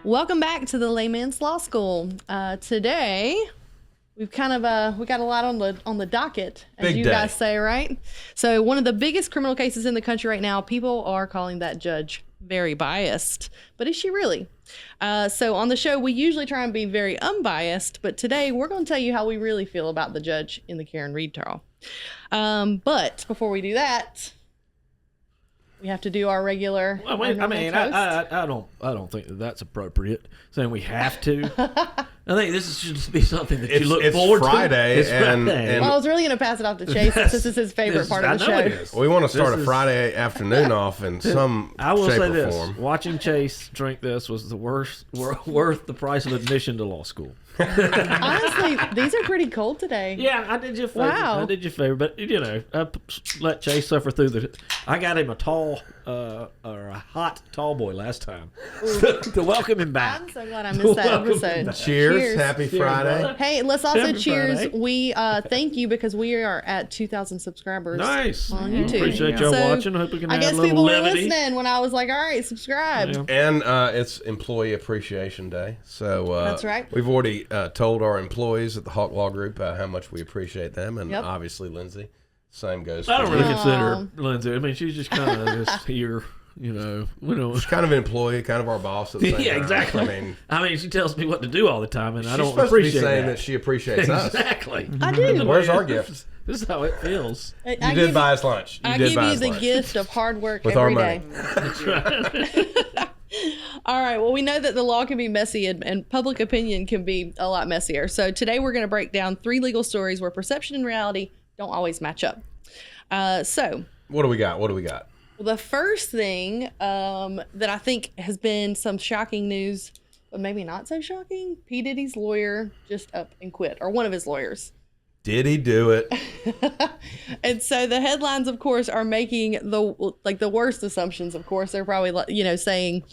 Welcome back to the Layman's Law School. Today, we've kind of we got a lot on the docket, as Big you day. guys say, right? So one of the biggest criminal cases in the country right now, people are calling that judge very biased. But is she really? So on the show, we usually try and be very unbiased, but today we're going to tell you how we really feel about the judge in the Karen Reed trial. But before we do that, we have to do our regular. I don't think that's appropriate. Saying we have to. I think this should just be something that you look forward Friday, to. It's and Friday. Well, I was really going to pass it off to Chase since this is his favorite part of the show. we want to start a Friday afternoon off in some I will shape say or this: form. watching Chase drink this was the worst, worth the price of admission to law school. Honestly, these are pretty cold today. Yeah, I did you a favor. Wow. I did you a favor, but I let Chase suffer through the. I got him a tall, or a hot tall boy last time to welcome him back. I'm so glad I missed that Welcome episode. back. Cheers. Happy Friday. Hey, let's also Happy cheers. Friday. We thank you because we are at 2,000 subscribers. Nice. On YouTube. Appreciate y'all So, watching. Hope we can I add guess a little people were levity. listening when I was like, all right, subscribe. Yeah. And it's Employee Appreciation Day. So That's right. We've already told our employees at the Hawk Law Group how much we appreciate them. And Yep. obviously, Lindsay, same goes I for don't you. really consider Lindsay. I mean, she's just kind of just here, you know. We don't. She's kind of an employee, kind of our boss at the same Yeah, time. exactly. I mean, she tells me what to do all the time, and I she's don't supposed to be appreciate saying that. that she appreciates us. Exactly. I do. Where's our gift? This is how it feels. I You did buy us lunch. I did give buy you us the lunch. gift of hard work With every our day. money. That's right. All right. Well, we know that the law can be messy and public opinion can be a lot messier. So today we're going to break down 3 legal stories where perception and reality don't always match up. So What do we got? well, the first thing that I think has been some shocking news, but maybe not so shocking, P.Diddy's lawyer just up and quit, or one of his lawyers. Did he do it? And so the headlines, of course, are making the worst assumptions. Of course, they're probably saying,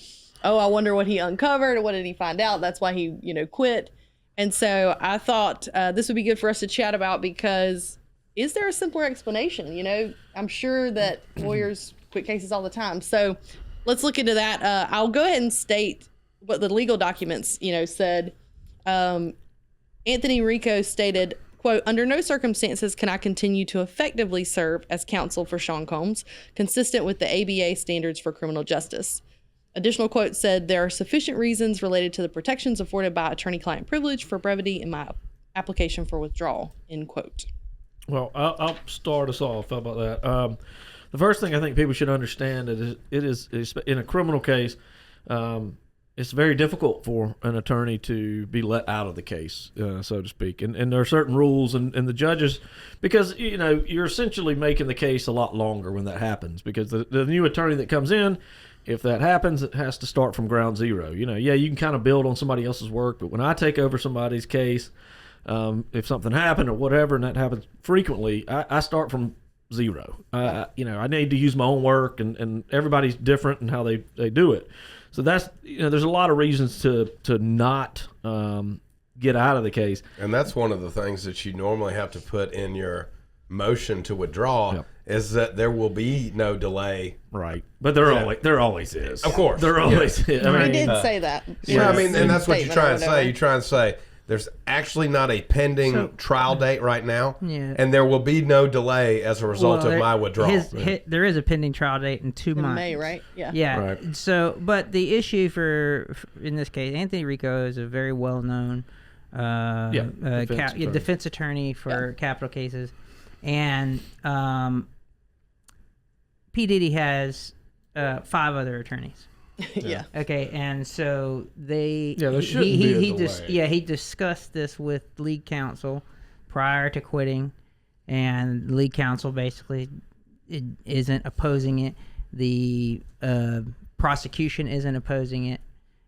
"Oh, I wonder what he uncovered, or what did he find out? That's why he quit." And so I thought this would be good for us to chat about because is there a simpler explanation? I'm sure that lawyers quit cases all the time. So let's look into that. I'll go ahead and state what the legal documents said. Anthony Rico stated, quote, "Under no circumstances can I continue to effectively serve as counsel for Sean Combs, consistent with the ABA standards for criminal justice." Additional quote said, "There are sufficient reasons related to the protections afforded by attorney-client privilege for brevity in my application for withdrawal," end quote. Well, I'll start us off. How about that? The first thing I think people should understand is it is in a criminal case. It's very difficult for an attorney to be let out of the case, so to speak. And there are certain rules, and the judges, because you're essentially making the case a lot longer when that happens. Because the new attorney that comes in, if that happens, it has to start from ground zero. Yeah, you can kind of build on somebody else's work, but when I take over somebody's case, if something happened or whatever, and that happens frequently, I start from zero. I need to use my own work, and everybody's different in how they do it. So that's there's a lot of reasons to not get out of the case, And that's one of the things that you normally have to put in your motion to withdraw. Yep. Is that there will be no delay. right? But there always is. Of course. there always is. I He mean, did say that. Yeah, I in mean, his and that's what you statement try or and say. whatever. You try and say there's actually not a pending trial date right now, and there will be no delay as a result of my withdrawal. There is a pending trial date in 2 months. In May, right? Yeah. Yeah. Right. So, but the issue in this case, Anthony Rico is a very well-known defense attorney for capital cases, and P. Diddy has 5 other attorneys. Yeah. Okay, and so there shouldn't be a delay. he discussed this with lead counsel prior to quitting, and lead counsel basically isn't opposing it. The prosecution isn't opposing it,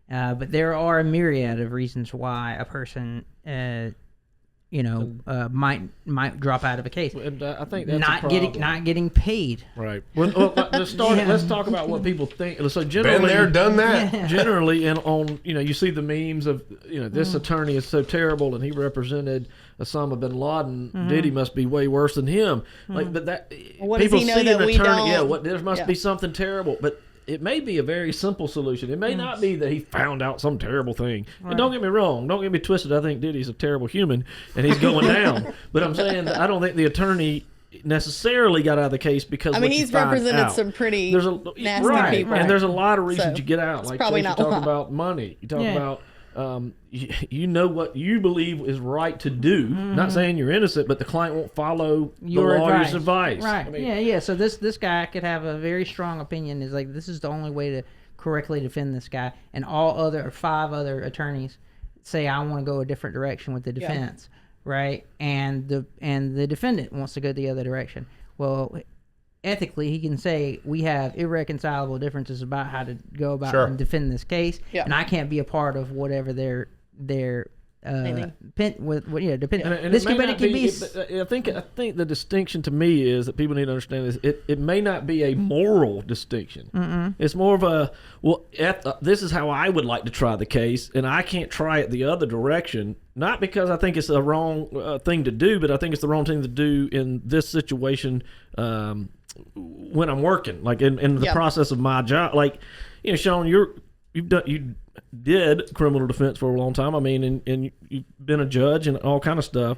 but there are a myriad of reasons why a person might drop out of a case. And I think that's not a getting paid. right. Well, let's talk about what people think. So generally, Been there, done that. Yeah. generally, and on you see the memes of this attorney is so terrible and he represented Osama bin Laden. Diddy must be way worse than him. Like, but that What does people he know see that an we attorney. don't? There must be something terrible, but it may be a very simple solution. It may not be that he found out some terrible thing. Right. And don't get me wrong. Don't get me twisted. I think Diddy's a terrible human, and he's going down. But I'm saying that I don't think the attorney necessarily got out of the case because he's represented some pretty nasty people, and there's a lot of reasons you get out. Like probably you talk about money. You talk about you know what you believe is right to do. Not saying you're innocent, but the client won't follow your lawyer's advice. Right. Yeah. So this guy could have a very strong opinion. Is like, this is the only way to correctly defend this guy, and all other 5 other attorneys say, I want to go a different direction with the defense. Right, and the defendant wants to go the other direction. Well, ethically, he can say, we have irreconcilable differences about how to go about and defend this case, and I can't be a part of whatever their depending. This could be. I think the distinction to me is that people need to understand is it may not be a moral distinction. It's more of a this is how I would like to try the case, and I can't try it the other direction. Not because I think it's the wrong thing to do, but I think it's the wrong thing to do in this situation when I'm working, like in the process of my job. Like, Sean, you did criminal defense for a long time. I mean, and you've been a judge and all kind of stuff.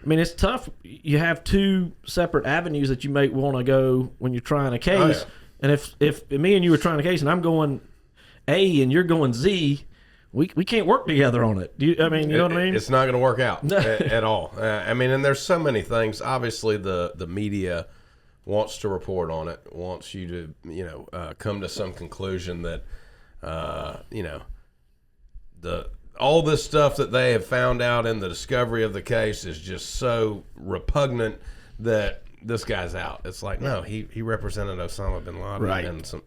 I mean, it's tough. You have 2 separate avenues that you may want to go when you're trying a case. And if me and you were trying a case and I'm going A and you're going Z, we can't work together on it. You know what I mean? It's not going to work out at all. I mean, and there's so many things. Obviously, the media wants to report on it, wants you to come to some conclusion that all this stuff that they have found out in the discovery of the case is just so repugnant that this guy's out. It's like, no, he represented Osama bin Laden, and some,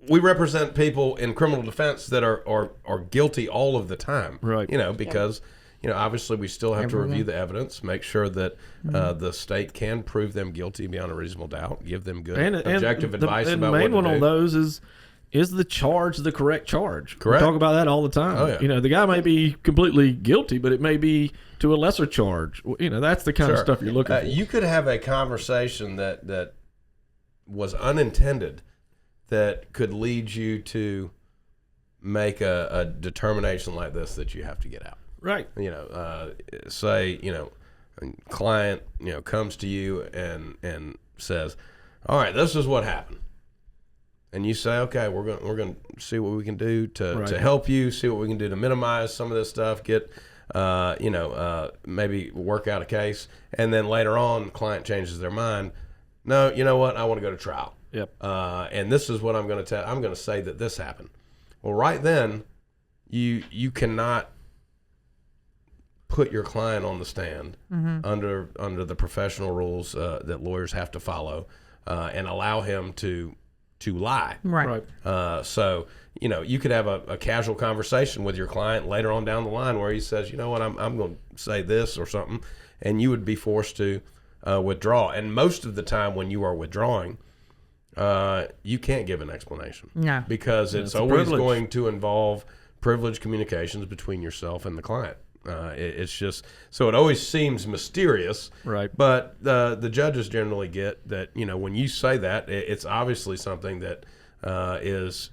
we represent people in criminal defense that are guilty all of the time, right? Because obviously we still have to review the evidence, make sure that the state can prove them guilty beyond a reasonable doubt, give them good objective advice about what to do. And the main one on those is the charge the correct charge? Correct. We talk about that all the time. Oh, yeah. The guy may be completely guilty, but it may be to a lesser charge. That's the kind of stuff you're looking for. You could have a conversation that was unintended that could lead you to make a determination like this that you have to get out. Right. Say, a client, comes to you and says, all right, this is what happened. And you say, okay, we're going to see what we can do to help you, see what we can do to minimize some of this stuff, get, maybe work out a case. And then later on, client changes their mind. No, you know what? I want to go to trial. Yep. And this is what I'm going to tell. I'm going to say that this happened. Well, right then, you cannot put your client on the stand under the professional rules that lawyers have to follow, and allow him to lie. Right. So you could have a casual conversation with your client later on down the line where he says, you know what, I'm going to say this or something, and you would be forced to withdraw. And most of the time when you are withdrawing, you can't give an explanation. No. Because it's always going to involve privileged communications between yourself and the client. It's just, so it always seems mysterious, right? But the judges generally get that, when you say that, it's obviously something that is,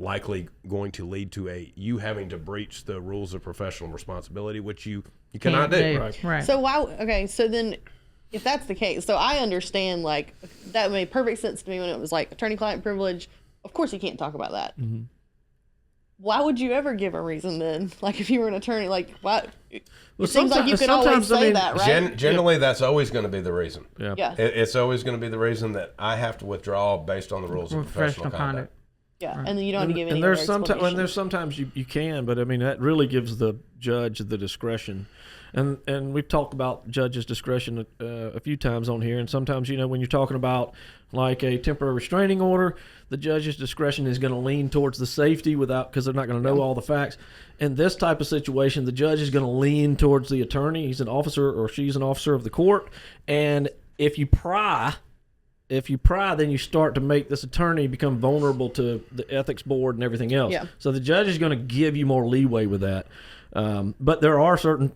likely going to lead to you having to breach the rules of professional responsibility, which you cannot do. Right. So so then if that's the case, so I understand, like, that made perfect sense to me when it was like attorney-client privilege. Of course you can't talk about that. Mm-hmm. Why would you ever give a reason then? Like, if you were an attorney, like, what? It seems like you could always say that, right? Generally, that's always going to be the reason. Yeah. It's always going to be the reason that I have to withdraw based on the rules of professional conduct. Yeah, and then you don't have to give any there's sometimes you can, but I mean, that really gives the judge the discretion. And we've talked about judges' discretion a few times on here, and sometimes, when you're talking about like a temporary restraining order, the judge's discretion is going to lean towards the safety because they're not going to know all the facts. In this type of situation, the judge is going to lean towards the attorney. He's an officer, or she's an officer of the court, and if you pry, then you start to make this attorney become vulnerable to the ethics board and everything else. Yeah. So the judge is going to give you more leeway with that. But there are certain,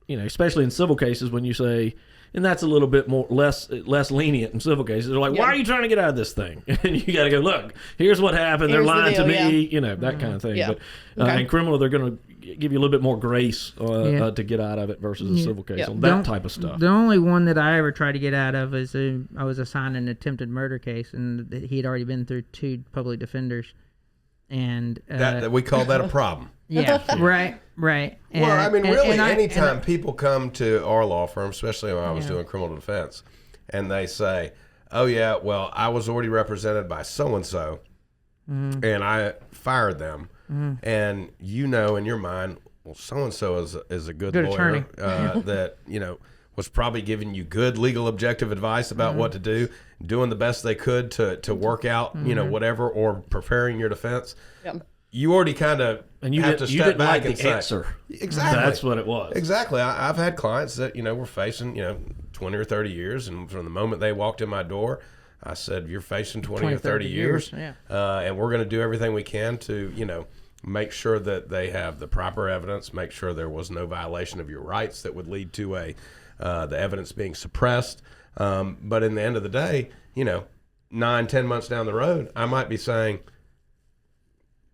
especially in civil cases, when you say, And that's a little bit more less lenient in civil cases. They're like, why are you trying to get out of this thing? And you got to go, look, here's what happened. They're lying to me, you know, that kind of thing. Yeah. But in criminal, they're going to give you a little bit more grace to get out of it versus a civil case on that type of stuff. The only one that I ever tried to get out of is I was assigned an attempted murder case, and he had already been through 2 public defenders. And that we call that a problem. Yeah, right. And, well, I mean, really, anytime and people come to our law firm, especially when I was doing criminal defense, and they say, "Oh yeah, well, I was already represented by so and so, and I fired them," and you know in your mind, well, so and so is a good lawyer that was probably giving you good legal objective advice about what to do, doing the best they could to work out whatever, or preparing your defense. Yep. You already kind of have to step back and say, answer. Exactly. That's what it was. Exactly. I've had clients that were facing 20 or 30 years, and from the moment they walked in my door, I said, "You're facing 20 or 30 years, and we're going to do everything we can to make sure that they have the proper evidence, make sure there was no violation of your rights that would lead to the evidence being suppressed." But in the end of the day, 9-10 months down the road, I might be saying,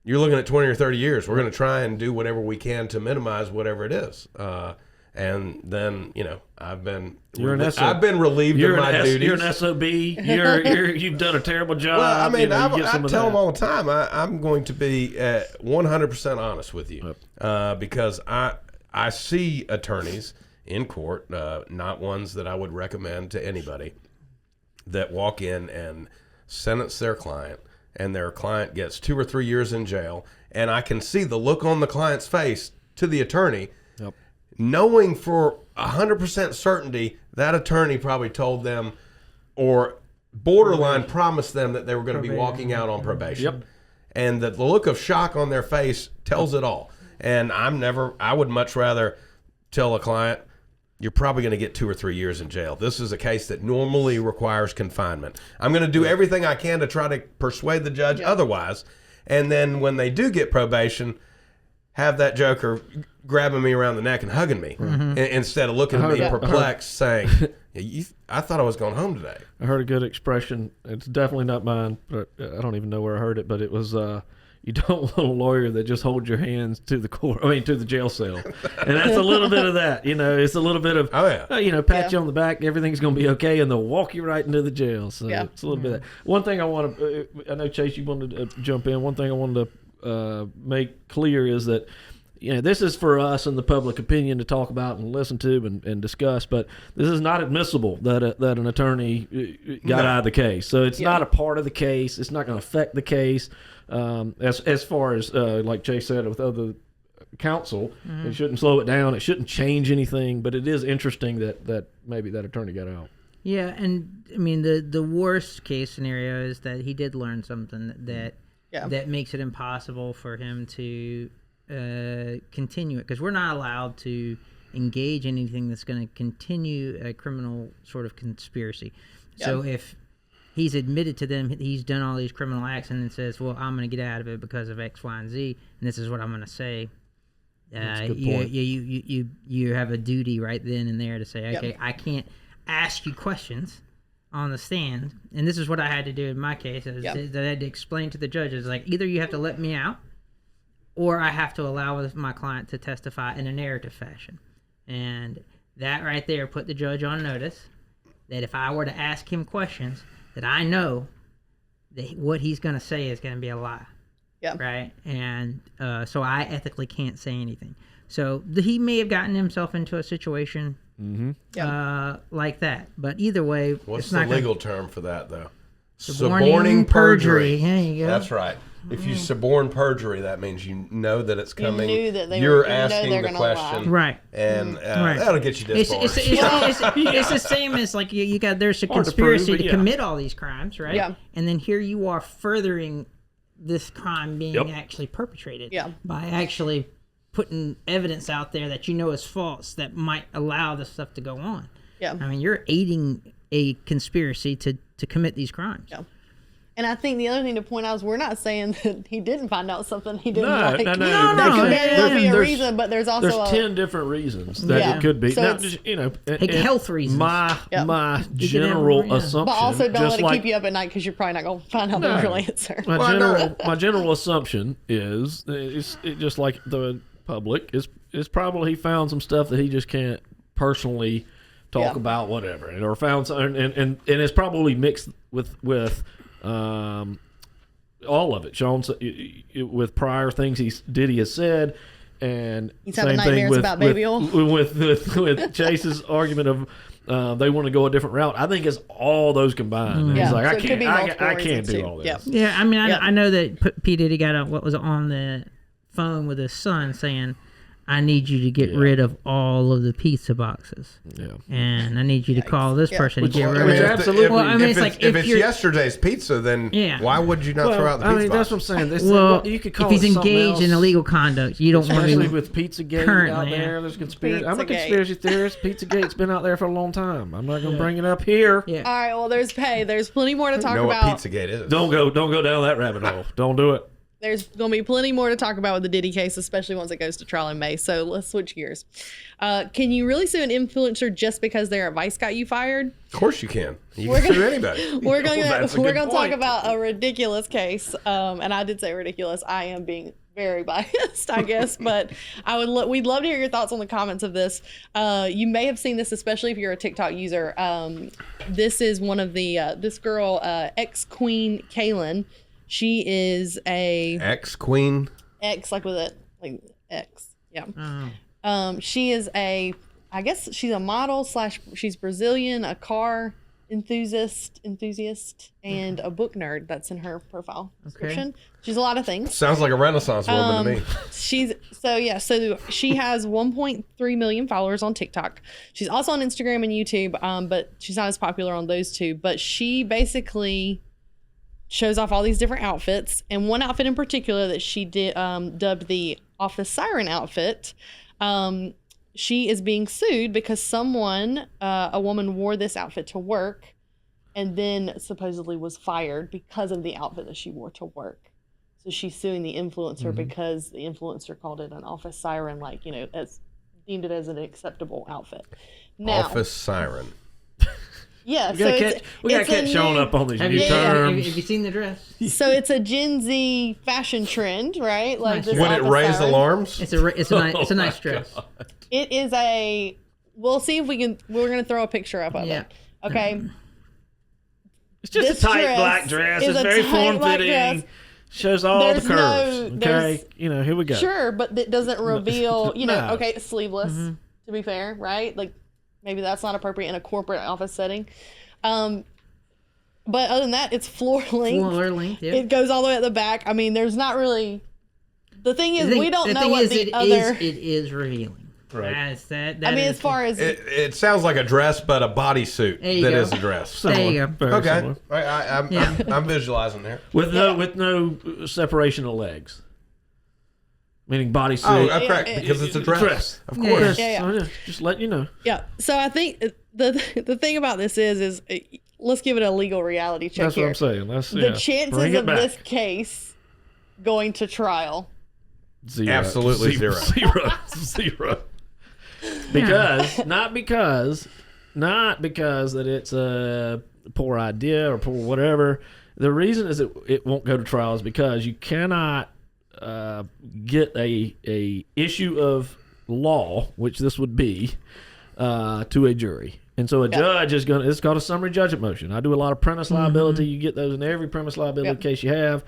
"You're looking at 20 or 30 years. We're going to try and do whatever we can to minimize whatever it is." And then, I've been relieved of my duties. You're an SOB. You've done a terrible job. Well, I mean, I tell them all the time, I'm going to be 100% honest with you, because I see attorneys in court, not ones that I would recommend to anybody, that walk in and sentence their client, and their client gets 2 or 3 years in jail, and I can see the look on the client's face to the attorney, knowing for 100% certainty that attorney probably told them or borderline promised them that they were going to be walking out on probation. And that the look of shock on their face tells it all. And I would much rather tell a client, "You're probably going to get 2 or 3 years in jail. This is a case that normally requires confinement. I'm going to do everything I can to try to persuade the judge otherwise." And then when they do get probation, have that joker grabbing me around the neck and hugging me instead of looking at me perplexed, saying, "I thought I was going home today." I heard a good expression. It's definitely not mine, but I don't even know where I heard it. But it was, "You don't want a lawyer that just holds your hands to the jail cell." And that's a little bit of that. It's a little bit of, pat you on the back, everything's going to be okay, and they'll walk you right into the jail. So it's a little bit of that. One thing I want to, I know, Chase, you wanted to jump in. One thing I wanted to make clear is that, this is for us and the public opinion to talk about and listen to and discuss, but this is not admissible that an attorney got out of the case. So it's not a part of the case. It's not going to affect the case. As far as like Chase said with other counsel, it shouldn't slow it down. It shouldn't change anything. But it is interesting that maybe that attorney got out. Yeah, and I mean the worst case scenario is that he did learn something that makes it impossible for him to continue it, because we're not allowed to engage in anything that's going to continue a criminal sort of conspiracy. So if he's admitted to them, he's done all these criminal acts, and then says, "Well, I'm going to get out of it because of X, Y, and Z, and this is what I'm going to say." You have a duty right then and there to say, "Okay, I can't ask you questions on the stand," and this is what I had to do in my case. Is that I had to explain to the judges, like, either you have to let me out, or I have to allow my client to testify in a narrative fashion. And that right there put the judge on notice that if I were to ask him questions, that I know that what he's going to say is going to be a lie. Yeah. Right? And so I ethically can't say anything. So he may have gotten himself into a situation like that. But either way, what's the legal term for that, though? Suborning perjury. There you go. That's right. If you suborn perjury, that means you know that it's coming. You knew that you're asking the question, right? And that'll get you disbarred. It's the same as like you got. There's a conspiracy to commit all these crimes, right? Yeah. And then here you are furthering this crime being actually perpetrated by actually putting evidence out there that you know is false that might allow this stuff to go on. Yeah. I mean, you're aiding a conspiracy to commit these crimes. Yeah. And I think the other thing to point out is we're not saying that he didn't find out something he didn't No, like. no, That could very well be a there's- reason, but there's also There's 10 different reasons that Yeah. it could be. So Now, it's- just, you know, Like health reasons. My Yep. my You can have general them, yeah. assumption, But also don't just let it like keep you up at night because you're probably not going to find out the No. real answer. my general assumption is it's just like the public is probably he found some stuff that he just can't personally talk Yeah. about, whatever, or found some, and it's probably mixed with all of it. Sean with prior things Diddy has said, and He's having same thing nightmares with, about baby oil. with Chase's argument of they want to go a different route. I think it's all those combined. And Yeah. he's like, So I it could can't, be I multiple can't reasons do too. all this. Yep. Yeah, I mean, Yep. I know that P. Diddy got was on the phone with his son saying, I need you to get rid of all of the pizza boxes. Yeah. And I need you to call this Yeah. person to get Well, rid I of mean, it. if absolutely. If, Well, I mean, if it's it's, like, if if it's you're- yesterday's pizza, then Yeah. why would you not throw out the I pizza mean, box? that's what I'm saying. This, Well, you could call if he's it something engaged in else, illegal conduct, you don't want especially to. with Pizzagate out Currently, there. yeah. There's conspiracy. I'm a Pizzagate. conspiracy theorist. Pizzagate's been out there for a long time. I'm not going to bring it up here. Yeah. All right, well, there's plenty more to talk know about. what Pizzagate is? Don't go down that rabbit hole. Don't do it. There's going to be plenty more to talk about with the Diddy case, especially once it goes to trial in May. So let's switch gears. Can you really sue an influencer just because their advice got you fired? Of course you can. You We're can sue gonna- anybody. We're going that's a to good talk point. about a ridiculous case, and I did say ridiculous. I am being very biased, I guess, but we'd love to hear your thoughts on the comments of this. You may have seen this, especially if you're a TikTok user. This is one of the this girl, ex-queen Kaylin. She is a Ex-queen. X, like with it, like X. Yeah. Oh. She is I guess she's a model / she's Brazilian, a car enthusiast, and a book nerd. That's in her profile description. She's a lot of things. Sounds like a Renaissance woman to me. She has 1.3 million followers on TikTok. She's also on Instagram and YouTube, but she's not as popular on those two. But she basically shows off all these different outfits, and one outfit in particular that she did dubbed the office siren outfit. She is being sued because a woman wore this outfit to work and then supposedly was fired because of the outfit that she wore to work. So she's suing the influencer because the influencer called it an office siren, as deemed it as an acceptable outfit. Now, Office siren. yeah, We so got it's catch a showing new- up on these Have new you, terms. have you seen the dress? So it's a Gen Z fashion trend, right? Like Nice this dress. Would it office raise siren. alarms? It's a nice dress. It is a. We'll see if we can. We're gonna throw a picture up of Yeah. it. Okay. It's just This a tight dress black dress. is It's a very tight form black fitting. dress. Shows all There's the curves. no- okay, there's- here we go. Sure, but it doesn't reveal. No. Okay, it's sleeveless. To be fair, right? Like maybe that's not appropriate in a corporate office setting. But other than that, it's floor length. Floor length, yeah. It goes all the way at the back. I mean, there's not really. The thing is, we don't know what the it other. is revealing. Right. I mean, as far as It sounds like a dress, but a bodysuit There you that go. is a dress. There you go. Very Okay, similar. I'm visualizing there. With no separation of legs. Meaning bodysuit. Oh, correct, because it's a dress. Of Yeah. course. Yeah. So, just let you know. yeah. So I think the thing about this is let's give it a legal reality check That's here. what I'm saying. That's The bring chances it of back. this case going to trial. Zero. Absolutely zero. Zero. Because not because that it's a poor idea or poor whatever. The reason is it won't go to trial is because you cannot get a issue of law, which this would be, to a jury. And so a judge is going to, it's called a summary judgment motion. I do a lot of premise liability. You get those in every premise liability case you have.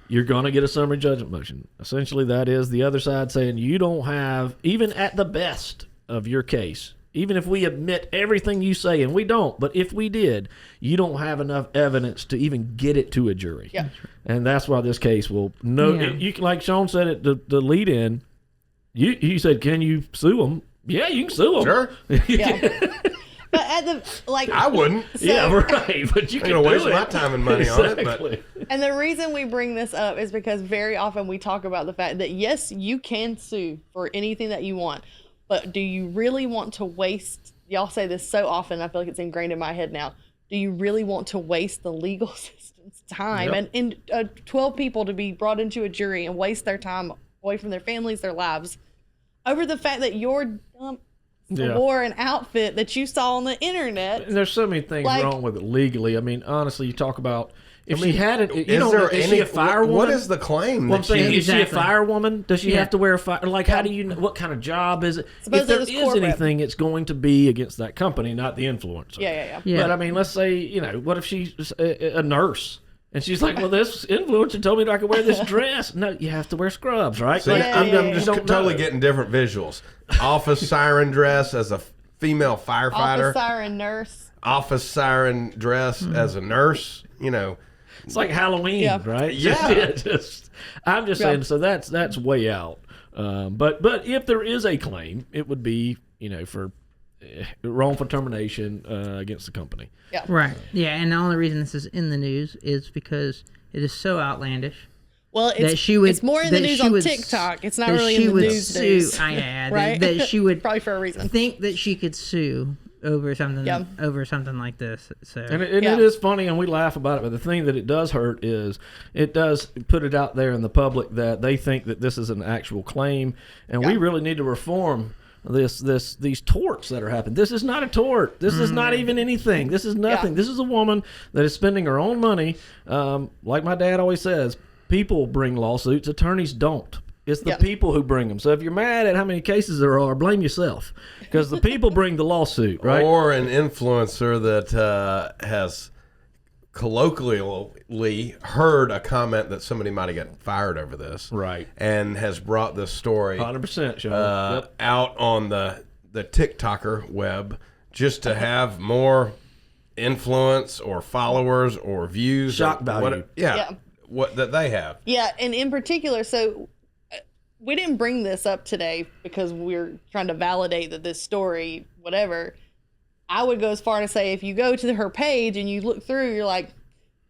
You're going to get a summary judgment motion. Essentially, that is the other side saying you don't have, even at the best of your case, even if we admit everything you say, and we don't, but if we did, you don't have enough evidence to even get it to a jury. Yeah. And that's why this case will, you can, like Sean said at the lead in, you said, can you sue them? Yeah, you can sue them. Sure. Yeah. But at the I wouldn't. Yeah, right. But you I'm can gonna do waste it. my time and money on it, but Exactly. And the reason we bring this up is because very often we talk about the fact that yes, you can sue for anything that you want, but do you really want to waste? Y'all say this so often. I feel like it's ingrained in my head now. do you really want to waste the legal system's time and 12 people to be brought into a jury and waste their time away from their families, their lives, over the fact that your dumb wore an outfit that you saw on the internet? And there's so many things wrong with it legally. I mean, honestly, you talk about if she had it. Is she a firewoman? What is the claim? Well, I'm saying, is she a firewoman? Does she have to wear a fire? Like, how do you know what kind of job is it? If there is anything, it's going to be against that company, not the influencer. Yeah. But I mean, let's say, what if she's a nurse? And she's like, well, this influencer told me that I could wear this dress. No, you have to wear scrubs, right? See, I'm just totally getting different visuals. Office siren dress as a female firefighter. Office siren nurse. Office siren dress as a nurse. It's like Halloween, right? Yeah. I'm just saying. So that's way out. But if there is a claim, it would be for wrongful termination against the company. Yeah. Right. Yeah, and the only reason this is in the news is because it is so outlandish. Well, it's more in the news on TikTok. It's not really in the news. Right? That she would probably for a reason think that she could sue over something like this. So and it is funny, and we laugh about it. But the thing that it does hurt is it does put it out there in the public that they think that this is an actual claim, and we really need to reform these torts that are happening. This is not a tort. This is not even anything. This is nothing. This is a woman that is spending her own money. Like my dad always says, people bring lawsuits, attorneys don't. It's the people who bring them. So if you're mad at how many cases there are, blame yourself, because the people bring the lawsuit, right? Or an influencer that has colloquially heard a comment that somebody might have gotten fired over this, right? And has brought this story 100% out on the TikToker web just to have more influence or followers or views, shock value. What that they have. Yeah, and in particular, so we didn't bring this up today because we're trying to validate that this story, whatever. I would go as far to say if you go to her page and you look through, you're like,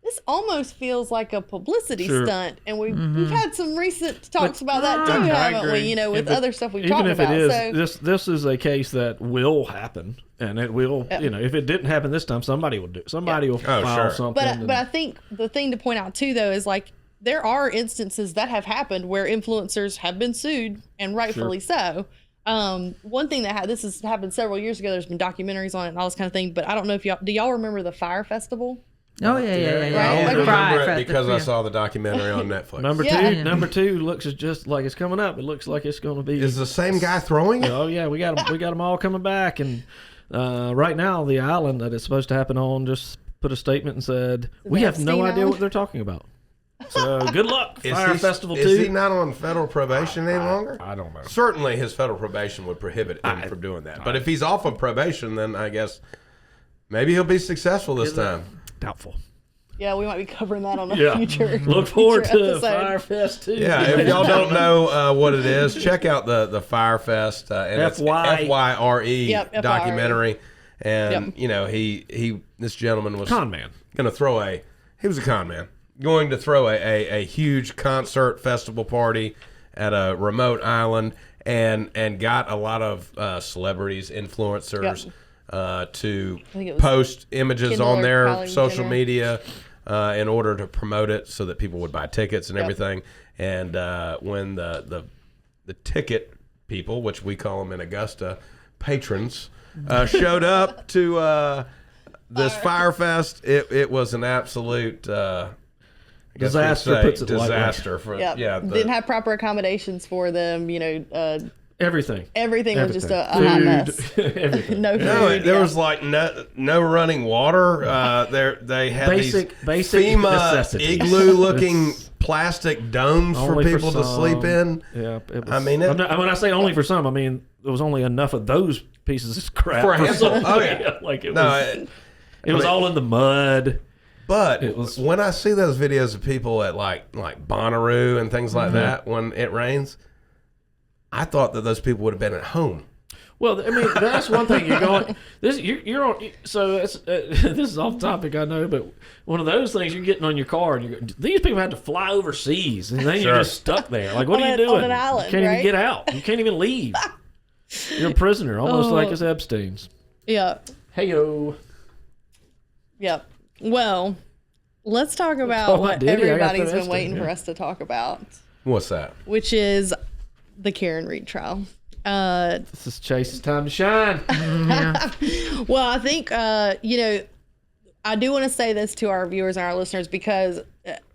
this almost feels like a publicity stunt. And we've had some recent talks about that too, haven't we? With other stuff we've talked about. Even if it is, this is a case that will happen. And it will, if it didn't happen this time, somebody will do it. Somebody will file something. But I think the thing to point out too, though, is like there are instances that have happened where influencers have been sued, and rightfully so. One thing this has happened several years ago. There's been documentaries on it and all this kind of thing. But I don't know if y'all remember the Fire Festival? Oh yeah. I remember it because I saw the documentary on Netflix. Number two looks just like it's coming up. It looks like it's going to be. Is the same guy throwing it? Oh yeah, we got them all coming back, and right now the island that it's supposed to happen on just put a statement and said we have no idea what they're talking about. So good luck, Fire Festival 2. Is he not on federal probation any longer? I don't know. Certainly his federal probation would prohibit him from doing that. But if he's off of probation, then I guess maybe he'll be successful this time. Doubtful. Yeah, we might be covering that on a future. Look forward to episode. Fire Fest 2. Yeah, if y'all don't know what it is, check out the Fire Fest and it's FYRE documentary. And this gentleman was con man. He was a con man. Going to throw a huge concert festival party at a remote island and got a lot of celebrities, influencers to post images on their social media in order to promote it so that people would buy tickets and everything. And when the ticket people, which we call them in Augusta, patrons, showed up to this Fire Fest, it was an absolute disaster. Puts it disaster for didn't have proper accommodations for them. Everything was just a hot mess. Everything. No food. There was like no running water. They had basic FEMA igloo-looking plastic domes for people to sleep in. Yeah, when I say only for some, I mean there was only enough of those pieces of crap for a handful. Oh yeah, like it was all in the mud. But when I see those videos of people at like Bonnaroo and things like that when it rains, I thought that those people would have been at home. Well, I mean, that's one thing. You're going. You're on. So this is off topic, I know, but one of those things you're getting on your car, and these people had to fly overseas, and then you're just stuck there. Like, what are you doing? On an island, you can't even get out. You can't even leave. You're a prisoner, almost like it's Epstein's. Yeah. Hey-o. Yep. Well, let's talk about Oh, what Diddy, I got the everybody's rest been of waiting it, for yeah. us to talk about, What's that? which is the Karen Reed trial. This is Chase's time to shine. Well, I think, I do want to say this to our viewers and our listeners because,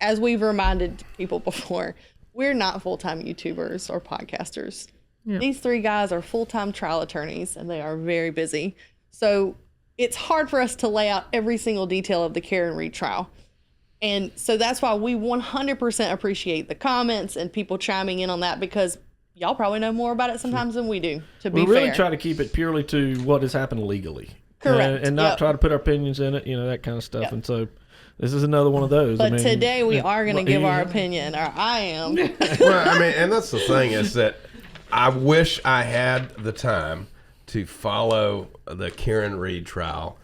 as we've reminded people before, we're not full-time YouTubers or podcasters. Yeah. These three guys are full-time trial attorneys, and they are very busy. So it's hard for us to lay out every single detail of the Karen Reed trial. And so that's why we 100% appreciate the comments and people chiming in on that, because y'all probably know more about it sometimes than we do, to be We really fair. try to keep it purely to what has happened legally. Correct. And not Yep. try to put our opinions in it, that kind of stuff. Yep. And so this is another one of those. But today we are going to give our yeah. opinion, or I am. Well, I mean, and that's the thing is that I wish I had the time to follow the Karen Reed trial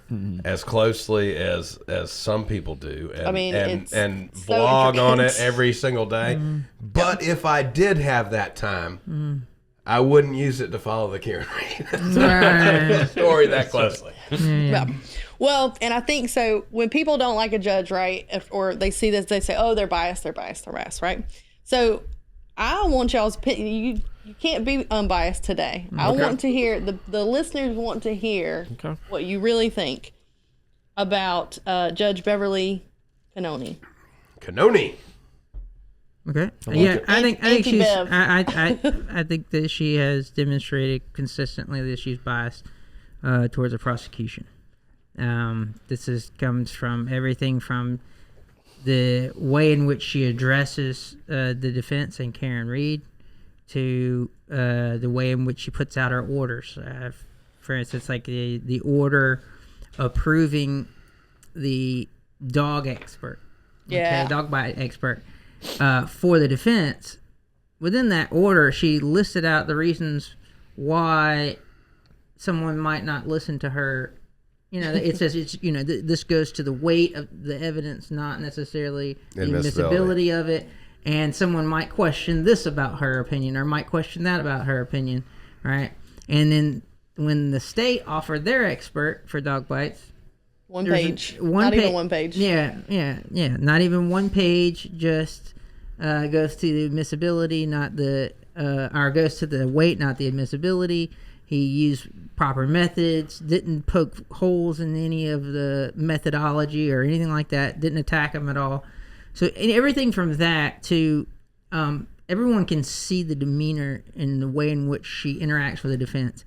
as closely as some people do, and, I mean, it's and so vlog on it intricate. every single day. But if I did have that time, I wouldn't use it to follow the Karen Reed story that closely. Yeah. Well, and I think so when people don't like a judge, right, or they see this, they say, oh, they're biased, right? So I want y'all's opinion. You can't be unbiased today. I want to hear, the listeners want to hear what you really think about Judge Beverly Cannoni. Cannoni. Okay. Yeah, I think she's. Bev. I think that she has demonstrated consistently that she's biased towards the prosecution. This comes from everything from the way in which she addresses the defense and Karen Reed to the way in which she puts out her orders. For instance, like the order approving the dog expert, dog bite expert for the defense. Within that order, she listed out the reasons why someone might not listen to her. It says this goes to the weight of the evidence, not necessarily the admissibility of it. And someone might question this about her opinion, or might question that about her opinion, right? And then when the state offered their expert for dog bites, Not even one page. Yeah. Not even one page. Just goes to the admissibility, not the, or goes to the weight, not the admissibility. He used proper methods, didn't poke holes in any of the methodology or anything like that, didn't attack him at all. So everything from that to everyone can see the demeanor and the way in which she interacts with the defense.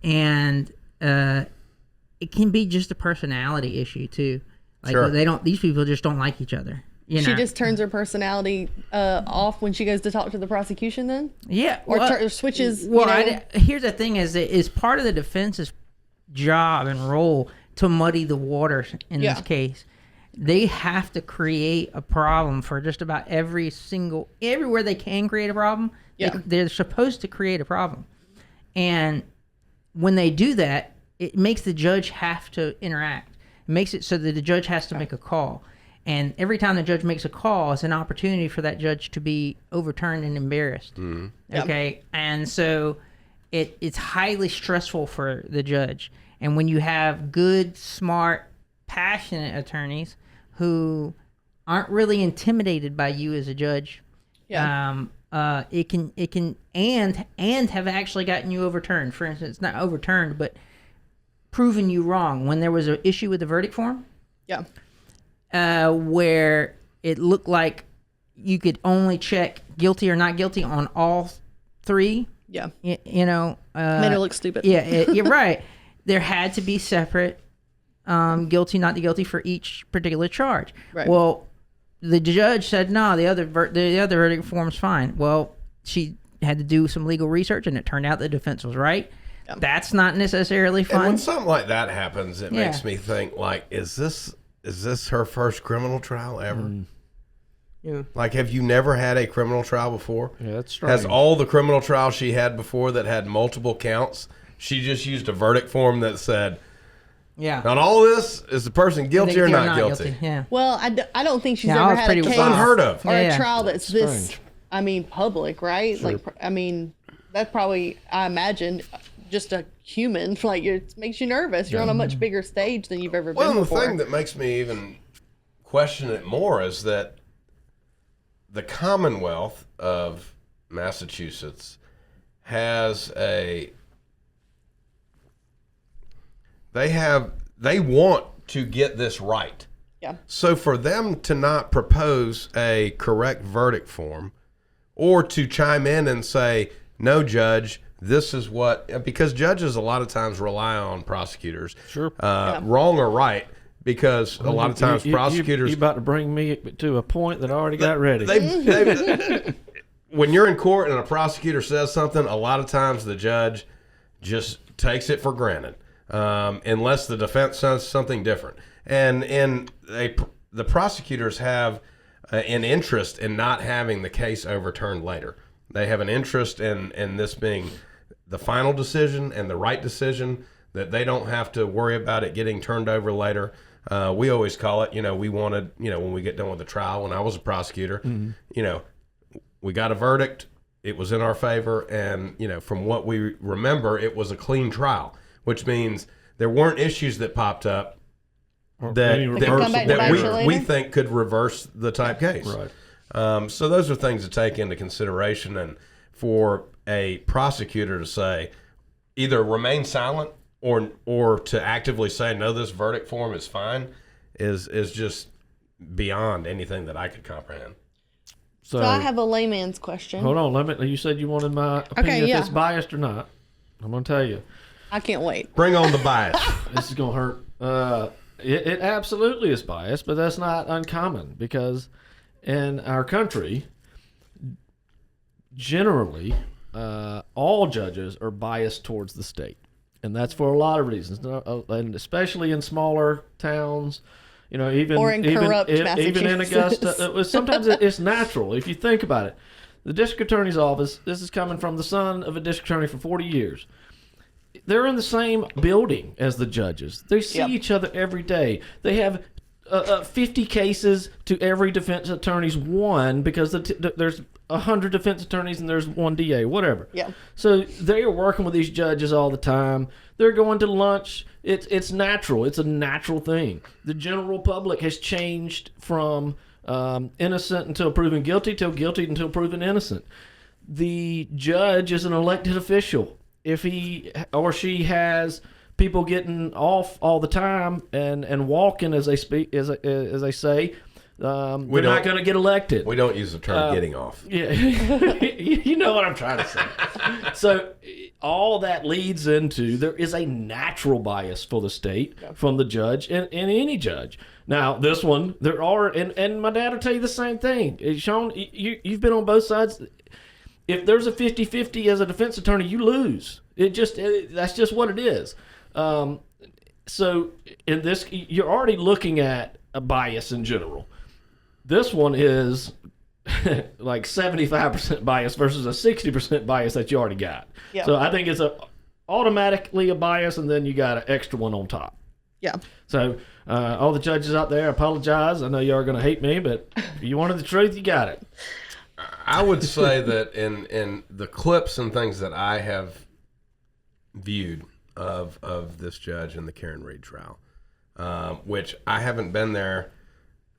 And it can be just a personality issue too. Like Sure. these people just don't like each other. She just turns her personality off when she goes to talk to the prosecution then? Yeah. Or switches, Here's the thing is part of the defense's job and role to muddy the waters in this case. They have to create a problem for just about everywhere they can create a problem. They're supposed to create a problem. And when they do that, it makes the judge have to interact. It makes it so that the judge has to make a call. And every time the judge makes a call, it's an opportunity for that judge to be overturned and embarrassed. Okay? And so it's highly stressful for the judge. And when you have good, smart, passionate attorneys who aren't really intimidated by you as a judge, it can and have actually gotten you overturned. For instance, not overturned, but proven you wrong. When there was an issue with the verdict form, where it looked like you could only check guilty or not guilty on all three. Yeah. Made her look stupid. Yeah, you're right. There had to be separate guilty, not guilty for each particular charge. Right. Well, the judge said no. The other verdict form's fine. Well, she had to do some legal research, and it turned out the defense was right. Yep. That's not necessarily fun. And when something like that happens, it makes me think, like, is this her first criminal trial ever? Yeah. Like, have you never had a criminal trial before? Yeah, that's strange. Has all the criminal trials she had before that had multiple counts, she just used a verdict form that said, on all this, is the person guilty or not guilty? Yeah. Well, I don't think she's Yeah, ever it's had a pretty case unheard of. or Yeah. a trial that's this, strange. public, right? Like, that's probably, I imagine, just a human. Like it makes you nervous. You're on a much bigger stage than you've ever been Well, the before. thing that makes me even question it more is that the Commonwealth of Massachusetts has they want to get this right. Yeah. So for them to not propose a correct verdict form or to chime in and say, no, judge, this is what, because judges a lot of times rely on prosecutors, Sure. wrong or right, because a lot of times prosecutors... You about to bring me to a point that I already got ready. When you're in court and a prosecutor says something, a lot of times the judge just takes it for granted, unless the defense says something different. And the prosecutors have an interest in not having the case overturned later. They have an interest in this being the final decision and the right decision, that they don't have to worry about it getting turned over later. We always call it, we wanted, when we get done with the trial, when I was a prosecutor, we got a verdict, it was in our favor, and, from what we remember, it was a clean trial, which means there weren't issues that popped up that we think could reverse the type case. Right. So those are things to take into consideration, and for a prosecutor to say either remain silent or to actively say no, this verdict form is fine, is just beyond anything that I could comprehend. So I have a layman's question. Hold on, you said you wanted my opinion if it's biased or not. I'm gonna tell you. I can't wait. Bring on the bias. This is gonna hurt. It absolutely is biased, but that's not uncommon, because in our country, generally, all judges are biased towards the state, and that's for a lot of reasons, and especially in smaller towns. Even in Augusta, sometimes it's natural if you think about it. The district attorney's office. This is coming from the son of a district attorney for 40 years. They're in the same building as the judges. They see each other every day. They have 50 cases to every defense attorney's one, because there's 100 defense attorneys and there's one DA, whatever. Yeah. So they are working with these judges all the time. They're going to lunch. It's natural. It's a natural thing. The general public has changed from innocent until proven guilty to guilty until proven innocent. The judge is an elected official. If he or she has people getting off all the time and walking, as they speak, as they say, they're not going to get elected. We don't use the term getting off. Yeah, you know what I'm trying to say. So all that leads into, there is a natural bias for the state from the judge and any judge. Now, this one, there are, and my dad will tell you the same thing. Sean, you've been on both sides. If there's a 50-50 as a defense attorney, you lose. That's just what it is. So in this, you're already looking at a bias in general. This one is like 75% bias versus a 60% bias that you already got. Yep. So I think it's automatically a bias, and then you got an extra one on top. Yeah. So all the judges out there, I apologize. I know you are going to hate me, but if you wanted the truth, you got it. I would say that in the clips and things that I have viewed of this judge in the Karen Reed trial, which I haven't been there.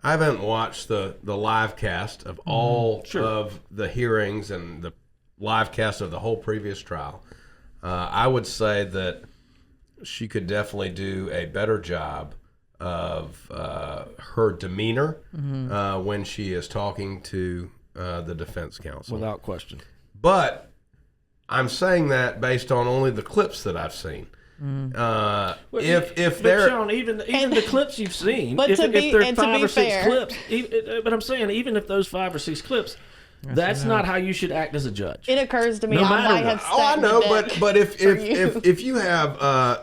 I haven't watched the live cast of all of the hearings and the live cast of the whole previous trial. I would say that she could definitely do a better job of her demeanor when she is talking to the defense counsel. Without question. But I'm saying that based on only the clips that I've seen. If they're Sean, even the clips you've seen, but if there's 5 or 6 fair, clips, but I'm saying even if those 5 or 6 clips, that's not how you should act as a judge. It occurs to me, No I matter might have what. stacked I know, the deck but if you. if you have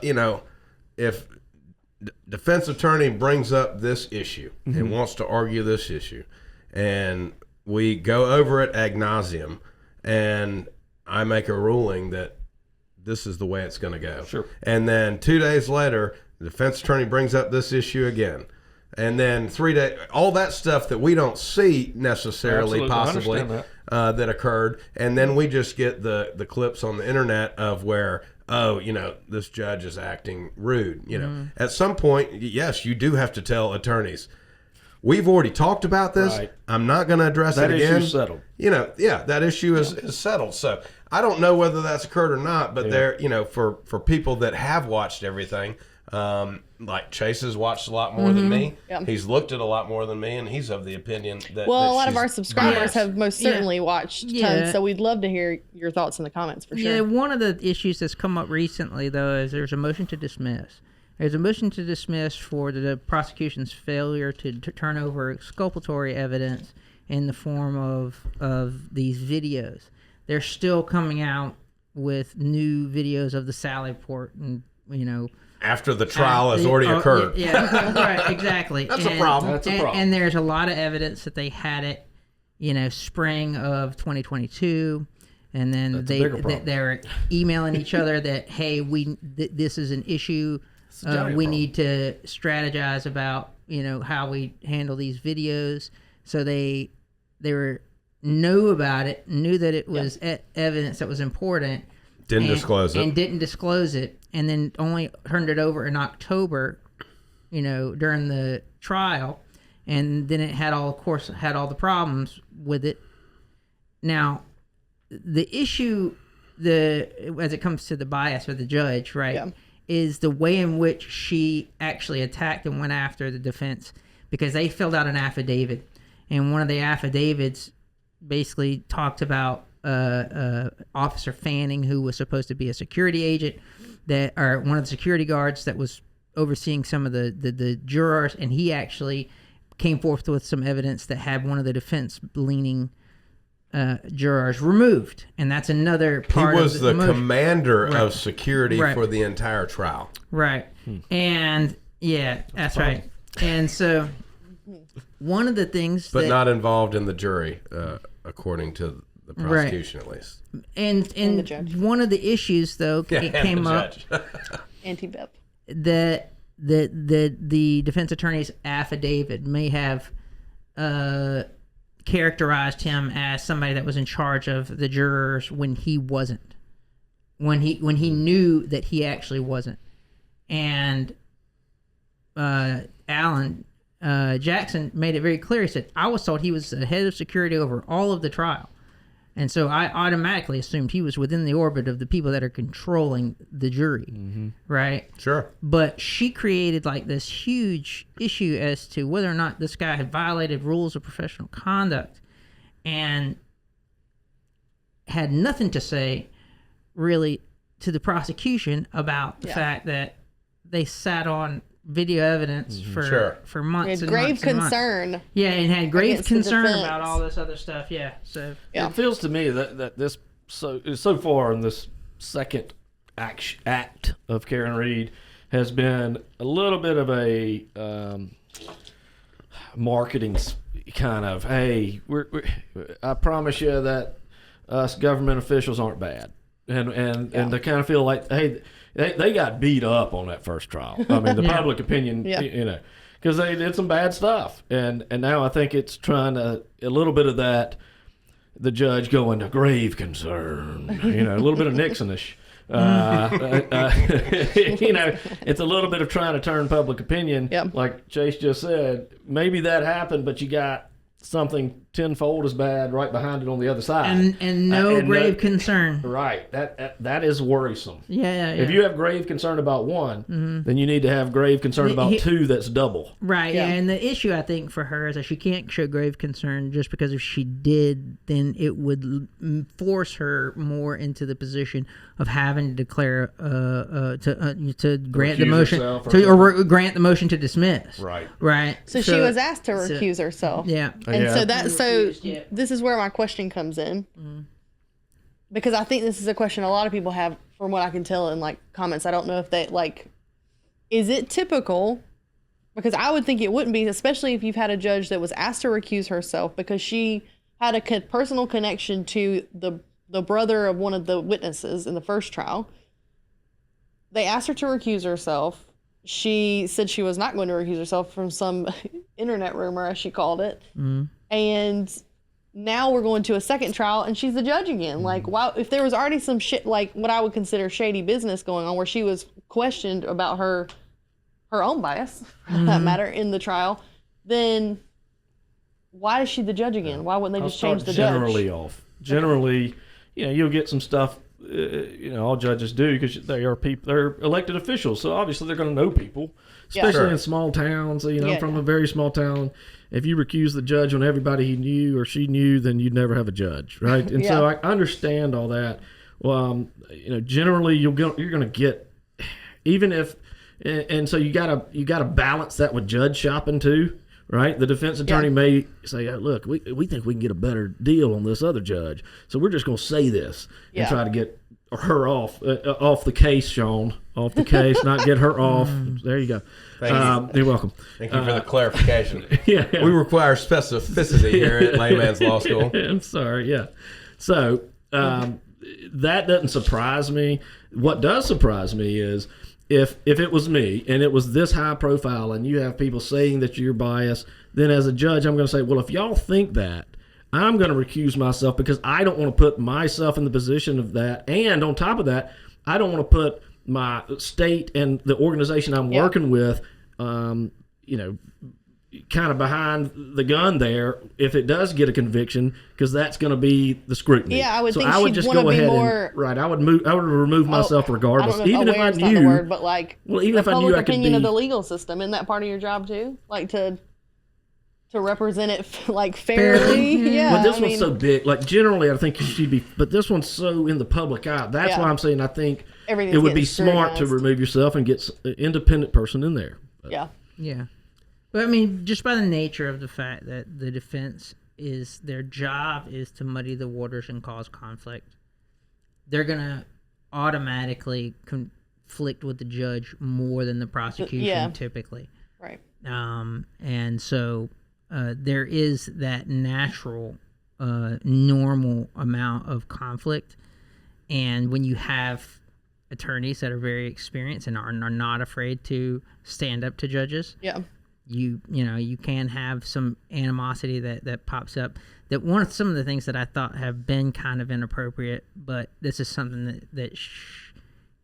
if defense attorney brings up this issue and wants to argue this issue, and we go over it ad nauseum, and I make a ruling that this is the way it's going to go. Sure. And then 2 days later, the defense attorney brings up this issue again. And then 3 days, all that stuff that we don't see necessarily, Absolutely. possibly, that occurred. And then we just get the clips on the internet of where oh, this judge is acting rude. At some point, yes, you do have to tell attorneys, we've already talked about this. Right. I'm not going to address it again. That issue's settled. That issue is settled. So I don't know whether that's occurred or not, but there, for people that have watched everything, like Chase has watched a lot more than me. Yep. He's looked at a lot more than me, and he's of the opinion that. Well, that a lot of she's our subscribers biased. have most certainly watched tons, so we'd love to hear your thoughts in the comments for sure. Yeah, one of the issues that's come up recently, though, is there's a motion to dismiss. There's a motion to dismiss for the prosecution's failure to turn over exculpatory evidence in the form of these videos. They're still coming out with new videos of the Sally report, and after the trial has already occurred. Yeah, right, exactly. That's a problem. That's a problem. And there's a lot of evidence that they had it, spring of 2022, and then they're emailing each other that, hey, this is an issue. We need to strategize about how we handle these videos. So they knew about it, knew that it was evidence that was important. Didn't disclose it. And didn't disclose it, and then only turned it over in October, during the trial, and then it had all the problems with it. Now, the issue, as it comes to the bias of the judge, right, is the way in which she actually attacked and went after the defense, because they filled out an affidavit, and one of the affidavits basically talked about Officer Fanning, who was supposed to be a security agent, or one of the security guards that was overseeing some of the jurors, and he actually came forth with some evidence that had one of the defense-leaning jurors removed, and that's another part. He was of the motion. commander of security for the entire trial. Right, and that's right. And so, one of the things, but not involved in the jury, according to the prosecution, at least. And the judge. One of the issues, though, came up Anti-Bev. that the defense attorney's affidavit may have characterized him as somebody that was in charge of the jurors when he wasn't, when he knew that he actually wasn't. And Alan Jackson made it very clear. He said, I was told he was the head of security over all of the trial. And so I automatically assumed he was within the orbit of the people that are controlling the jury, right? Sure. But she created like this huge issue as to whether or not this guy had violated rules of professional conduct, and had nothing to say really to the prosecution about the fact that they sat on video evidence for months and grave months and concern. months. Yeah, and had grave against the concern defense. about all this other stuff. Yeah, so It feels to me that this so far in this second act of Karen Reed has been a little bit of a marketing kind of, hey, I promise you that us government officials aren't bad, and they kind of feel like, hey, they got beat up on that first trial. I mean, the public opinion, because they did some bad stuff, and now I think it's trying to a little bit of that. The judge going to grave concern, a little bit of Nixonish. It's a little bit of trying to turn public opinion. Like Chase just said, maybe that happened, but you got something tenfold as bad right behind it on the other side, and grave concern. Right, that is worrisome. Yeah. If you have grave concern about one, then you need to have grave concern about two. That's double. Right. Yeah. And the issue I think for her is that she can't show grave concern, just because if she did, then it would force her more into the position of having to declare to grant the motion or grant the motion to dismiss. Right. So she was asked to recuse herself. Yeah. And so this is where my question comes in. Because I think this is a question a lot of people have, from what I can tell in like comments. I don't know if they is it typical? Because I would think it wouldn't be, especially if you've had a judge that was asked to recuse herself because she had a personal connection to the brother of one of the witnesses in the first trial. They asked her to recuse herself. She said she was not going to recuse herself from some internet rumor, as she called it. And now we're going to a second trial and she's the judge again. Like, wow, if there was already some shit, like what I would consider shady business going on, where she was questioned about her own bias, for that matter, in the trial, then why is she the judge again? Why wouldn't they just change the generally judge? off. Generally, you'll get some stuff. All judges do because they are people. They're elected officials, so obviously they're going to know people, especially in small towns. I'm from a very small town. If you recuse the judge on everybody he knew or she knew, then you'd never have a judge, right? And so I understand all that. Well, generally you're going to get, even if, and so you gotta balance that with judge shopping too. Right, the defense attorney may say, "Look, we think we can get a better deal on this other judge, so we're just going to say this and try to get her off the case, Sean, off the case, not get her off." There you go. Thank you. You're welcome. Thank you for the clarification. Yeah, we require specificity here at Layman's Law School. I'm sorry. Yeah, so that doesn't surprise me. What does surprise me is, if it was me and it was this high profile and you have people saying that you're biased, then as a judge, I'm going to say, well, if y'all think that, I'm going to recuse myself because I don't want to put myself in the position of that. And on top of that, I don't want to put my state and the organization I'm working with, kind of behind the gun there if it does get a conviction, because that's going to be the scrutiny. Yeah, I would think I would she'd just wanna go be ahead more- and I would remove myself regardless, I don't know even if I aware's not knew. the word, but like, well, even the if I knew public I could opinion be of the legal system, isn't that part of your job too? Like to represent it like fairly. Yeah. But this one's so big. Like generally, I think you should be. But this one's so in the public eye. That's why I'm saying I think everything's it would be getting smart to scrutinized. remove yourself and get an independent person in there. But, Yeah. But I mean, just by the nature of the fact that the defense their job is to muddy the waters and cause conflict, they're going to automatically conflict with the judge more than the prosecution typically. Right. And so there is that natural, normal amount of conflict. And when you have attorneys that are very experienced and are not afraid to stand up to judges, you can have some animosity that pops up. That some of the things that I thought have been kind of inappropriate, but this is something that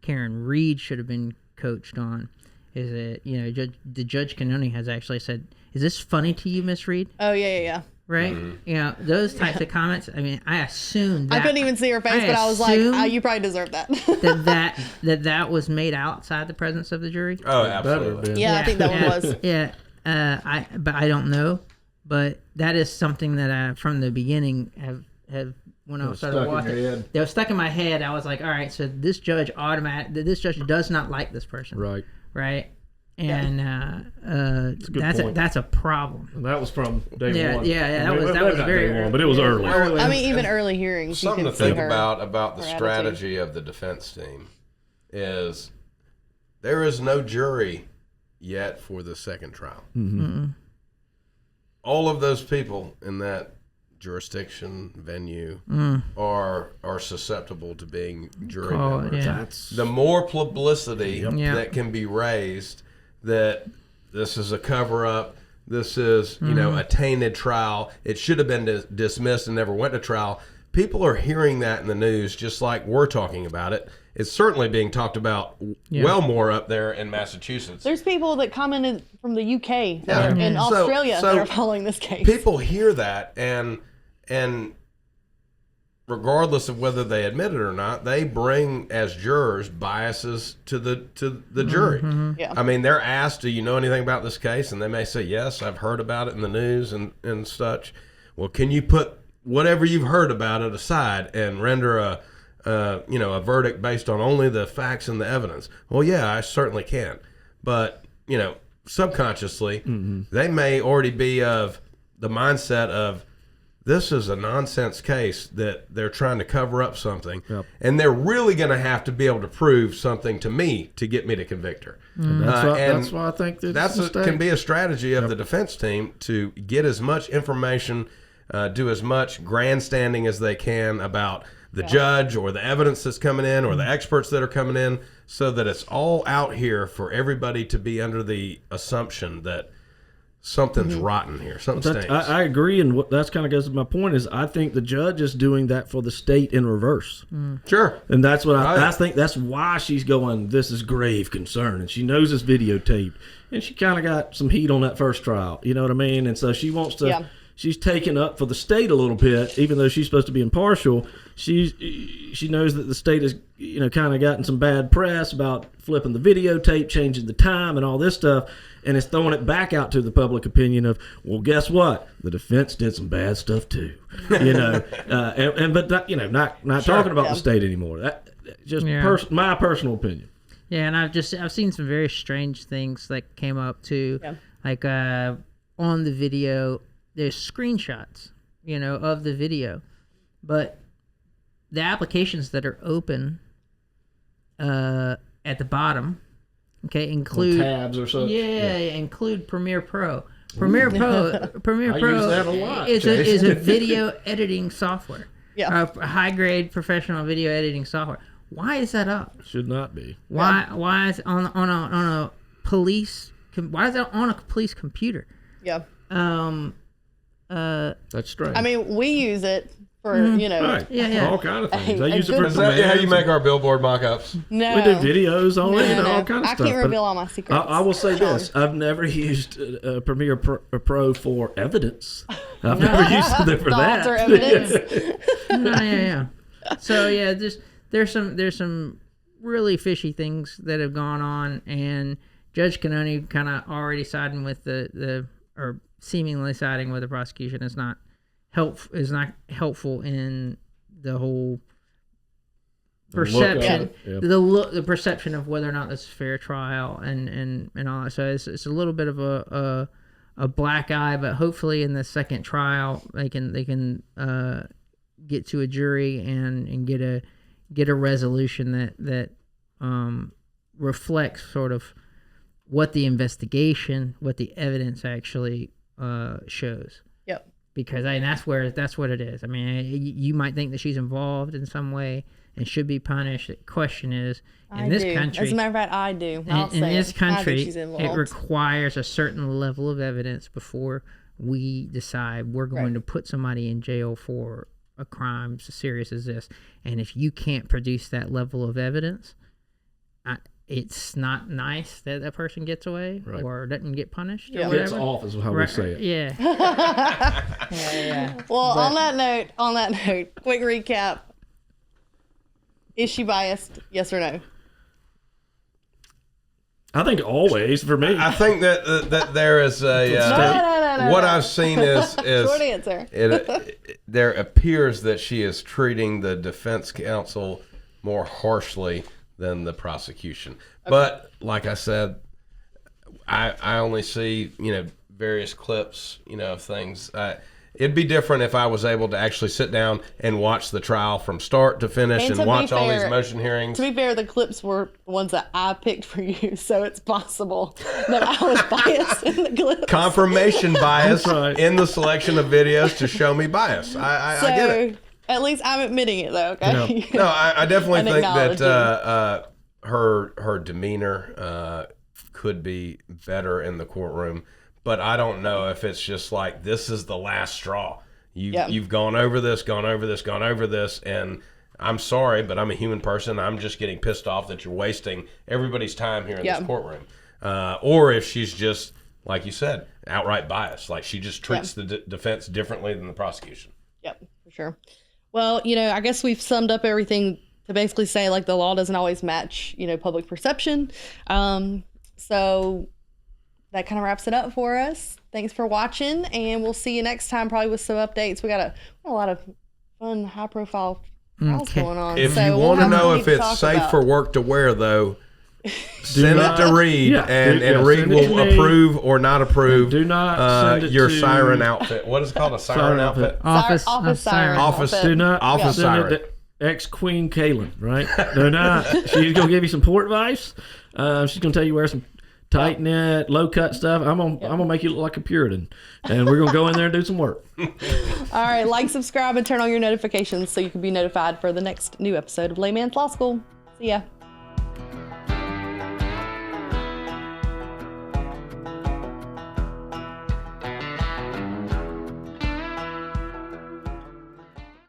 Karen Reed should have been coached on, is that the Judge Cannoni has actually said, "Is this funny to you, Miss Reed?" Oh yeah. Right? Those types of comments. I mean, I assumed that, I couldn't even see her face, but I was like, oh, you probably deserve that. that was made outside the presence of the jury. Oh, absolutely. I think that one was. Yeah. But I don't know. But that is something that I, from the beginning, have when I started watching, they were stuck in my head. I was like, all right, so this judge does not like this person. Right. And that's a problem. And that was from day one. Yeah, that was very day one, but it was early. I mean, even early hearings. Something you to could think see her about the strategy of the defense team is there is no jury yet for the second trial. All of those people in that jurisdiction venue are susceptible to being jury members. The more publicity that can be raised that this is a cover-up, this is a tainted trial, it should have been dismissed and never went to trial. People are hearing that in the news just like we're talking about it. It's certainly being talked about well more up there in Massachusetts. There's people that commented from the UK that are in Australia that are following this case. People hear that, and regardless of whether they admit it or not, they bring as jurors biases to the jury. I mean, they're asked, "Do you know anything about this case?" And they may say, "Yes, I've heard about it in the news and such." Well, can you put whatever you've heard about it aside and render a verdict based on only the facts and the evidence? Well, yeah, I certainly can. But, subconsciously, they may already be of the mindset of, this is a nonsense case that they're trying to cover up something. And they're really going to have to be able to prove something to me to get me to convict her. That's why I think can be a strategy of the defense team to get as much information, do as much grandstanding as they can about the judge or the evidence that's coming in or the experts that are coming in, so that it's all out here for everybody to be under the assumption that something's rotten here. Something stinks. I agree, and that's kind of goes to my point is I think the judge is doing that for the state in reverse. Sure. And that's what I think. That's why she's going, this is grave concern. And she knows it's videotaped. And she kind of got some heat on that first trial. You know what I mean? And so she wants to, she's taken up for the state a little bit, even though she's supposed to be impartial. She knows that the state has, kind of gotten some bad press about flipping the videotape, changing the time and all this stuff. And it's throwing it back out to the public opinion of, well, guess what? The defense did some bad stuff too, but not talking about the state anymore. That just my personal opinion. Yeah, and I've seen some very strange things that came up too, like on the video. There's screenshots, of the video, but the applications that are open at the bottom. Okay, include tabs or something. Yeah, include Premiere Pro. Premiere Pro use that a lot, is a video editing software. Yeah, a high grade professional video editing software. Why is that up? Should not be. Why is it on a police? Why is that on a police computer? Yeah. That's strange. I mean, we use it for right. All kind of things. I use it for Is that how you make our billboard mock-ups? No, we do videos on it and no. all kinds of I stuff. can't reveal all my secrets. I will say this: I've never used Premiere Pro for evidence. I've never used it for that. Or evidence. So there's some really fishy things that have gone on, and Judge Cannoni kind of already siding with or seemingly siding with the prosecution is not helpful in the whole perception, the perception of whether or not this is a fair trial and all that. So it's a little bit of a black eye, but hopefully in the second trial they can get to a jury and get a resolution that reflects sort of what the investigation, what the evidence actually shows. Yep. Because that's what it is. I mean, you might think that she's involved in some way and should be punished. The question is, in this country, as a matter of fact, I do. In this country, it requires a certain level of evidence before we decide we're going to put somebody in jail for a crime as serious as this. And if you can't produce that level of evidence, it's not nice that that person gets away or doesn't get punished. Or gets off is how we say it. Yeah. Well, on that note, quick recap. Is she biased? Yes or no? I think always for me. I think that there is a No. what I've seen is short answer. There appears that she is treating the defense counsel more harshly than the prosecution. Okay. But like I said, I only see various clips of things. It'd be different if I was able to actually sit down and watch the trial from start to finish and watch all these motion hearings. To be fair, the clips were the ones that I picked for you, so it's possible that I was biased in the clips. Confirmation bias in the selection of videos to show me bias. I get it. At least I'm admitting it, though. Okay. No, I definitely think that her demeanor could be better in the courtroom. But I don't know if it's just like, this is the last straw. You've gone over this, and I'm sorry, but I'm a human person. I'm just getting pissed off that you're wasting everybody's time here in this courtroom. Or if she's just, like you said, outright biased. Like she just treats the defense differently than the prosecution. Yep, for sure. Well, I guess we've summed up everything to basically say, like, the law doesn't always match, public perception. So that kind of wraps it up for us. Thanks for watching, and we'll see you next time, probably with some updates. We got a lot of fun, high-profile trials going on. If you want to know if it's safe for work to wear, though, send it to Reed, and Reed will approve or not approve. Do not send it your to siren outfit. What is it called? A siren outfit? Office siren. Office. Do not office send siren. it to ex-Queen Kaylin, right? Do not. She's going to give you some port advice. She's going to tell you where some tight knit, low cut stuff. I'm gonna make you look like a Puritan, and we're gonna go in there and do some work. All right, like, subscribe, and turn on your notifications so you can be notified for the next new episode of Layman's Law School. See ya.